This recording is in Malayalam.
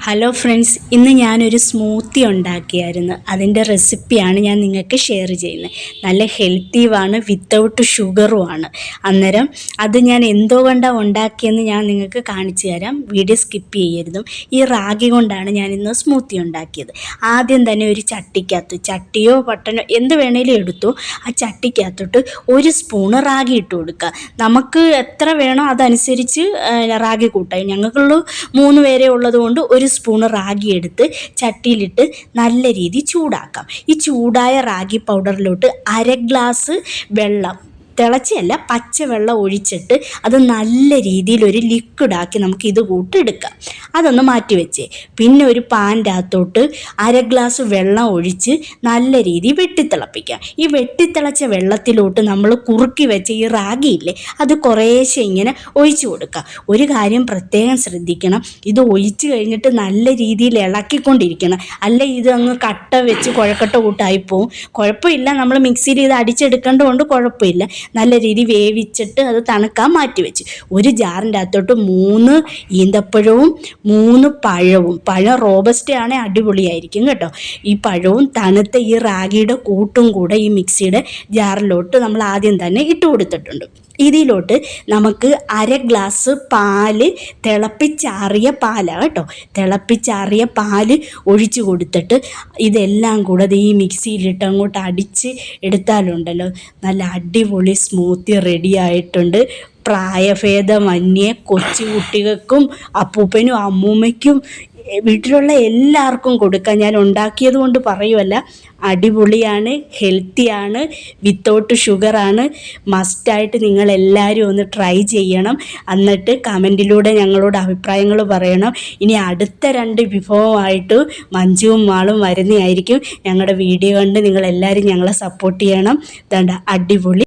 ഹലോ ഫ്രണ്ട്സ്, ഇന്ന് ഞാനൊരു സ്മൂത്തി ഉണ്ടാക്കിയായിരുന്നു. അതിൻ്റെ റെസിപ്പിയാണ് ഞാൻ നിങ്ങൾക്ക് ഷെയർ ചെയ്യുന്നത്. നല്ല ഹെൽത്തിയുമാണ്, വിത്തൗട്ട് ഷുഗറുമാണ്. അന്നേരം അത് ഞാൻ എന്തോ കൊണ്ടാണ് ഉണ്ടാക്കിയെന്ന് ഞാൻ നിങ്ങൾക്ക് കാണിച്ചു തരാം. വീഡിയോ സ്കിപ്പ് ചെയ്യരുത്. ഈ റാഗി കൊണ്ടാണ് ഞാൻ ഇന്ന് സ്മൂത്തി ഉണ്ടാക്കിയത്. ആദ്യം തന്നെ ഒരു ചട്ടിക്കകത്ത്, ചട്ടിയോ പട്ടനോ എന്ത് വേണേലും എടുത്തു, ആ ചട്ടിക്കകത്തോട്ട് ഒരു സ്പൂണ് റാഗി ഇട്ട് കൊടുക്കുക. നമുക്ക് എത്ര വേണോ അതനുസരിച്ച് റാഗി കൂട്ടാം. ഞങ്ങൾക്കുള്ള 3 പേരെ ഉള്ളത് കൊണ്ട് ഒരു സ്പൂണ് റാഗി എടുത്ത് ചട്ടിയിലിട്ട് നല്ല രീതിയിൽ ചൂടാക്കാം. ഈ ചൂടായ റാഗി പൗഡറിലോട്ട് 1/2 ഗ്ലാസ് വെള്ളം, തിളച്ചല്ല പച്ചവെള്ളം ഒഴിച്ചിട്ട് അത് നല്ല രീതിയിൽ ഒരു ലിക്വിഡാക്കി നമുക്ക് ഇത് കൂട്ടെടുക്കാം. അതൊന്ന് മാറ്റി വെച്ചേ. പിന്നെ ഒരു പാൻ്റെ അകത്തോട്ട് 1/2 ഗ്ലാസ് വെള്ളം ഒഴിച്ച് നല്ല രീതിയിൽ വെട്ടിത്തിളപ്പിക്കാം. ഈ വെട്ടിത്തിളച്ച വെള്ളത്തിലോട്ട് നമ്മൾ കുറുക്കി വെച്ച ഈ റാഗിയില്ലേ, അത് കുറേശ്ശെ ഇങ്ങനെ ഒഴിച്ചു കൊടുക്കുക. ഒരു കാര്യം പ്രത്യേകം ശ്രദ്ധിക്കണം, ഇത് ഒഴിച്ച് കഴിഞ്ഞിട്ട് നല്ല രീതിയിൽ ഇളക്കിക്കൊണ്ടിരിക്കണം. അല്ല ഇത് അങ്ങ് കട്ട വെച്ച് കുഴക്കട്ട കൂട്ടായിപ്പോവും. കുഴപ്പമില്ല, നമ്മൾ മിക്സിയിൽ ഇത് അടിച്ചെടുക്കേണ്ടതുകൊണ്ട് കുഴപ്പമില്ല. നല്ല രീതിയിൽ വേവിച്ചിട്ട് അത് തണുക്കാൻ മാറ്റി വെച്ച് ഒരു ജാറിൻ്റെ അകത്തോട്ട് 3 ഈന്തപ്പഴവും 3 പഴവും, പഴം റോബസ്റ്റ ആണെങ്കിൽ അടിപൊളിയായിരിക്കും കേട്ടോ. ഈ പഴവും തണുത്ത ഈ റാഗിയുടെ കൂട്ടും കൂടെ ഈ മിക്സിയുടെ ജാറിലോട്ട് നമ്മൾ ആദ്യം തന്നെ ഇട്ട് കൊടുത്തിട്ടുണ്ട്. ഇതിലോട്ട് നമുക്ക് 1/2 ഗ്ലാസ് പാല്, തിളപ്പിച്ചാറിയ പാലാണ് കേട്ടോ, തിളപ്പിച്ചാറിയ പാല് ഒഴിച്ചു കൊടുത്തിട്ട് ഇതെല്ലാം കൂടെ ഈ മിക്സിയിലിട്ട് അങ്ങോട്ട് അടിച്ച് എടുത്താലുണ്ടല്ലോ നല്ല അടിപൊളി സ്മൂത്തി റെഡി ആയിട്ടുണ്ട്. പ്രായഭേദമന്യേ കൊച്ചു കുട്ടികൾക്കും അപ്പൂപ്പനും അമ്മൂമ്മയ്ക്കും വീട്ടിലുള്ള എല്ലാവർക്കും കൊടുക്കാം. ഞാൻ ഉണ്ടാക്കിയത് കൊണ്ട് പറയുമല്ല, അടിപൊളിയാണ്, ഹെൽത്തിയാണ്, വിത്തൗട്ട് ഷുഗറാണ്. മസ്റ്റായിട്ട് നിങ്ങളെല്ലാവരും ഒന്ന് ട്രൈ ചെയ്യണം. എന്നിട്ട് കമൻറ്റിലൂടെ ഞങ്ങളോട് അഭിപ്രായങ്ങൾ പറയണം. ഇനി അടുത്ത 2 വിഭവമായിട്ട് മഞ്ജുവും മാളും വരുന്നതായിരിക്കും. ഞങ്ങളുടെ വീഡിയോ കണ്ട് നിങ്ങളെല്ലാവരും ഞങ്ങളെ സപ്പോർട്ട് ചെയ്യണം. അടിപൊളി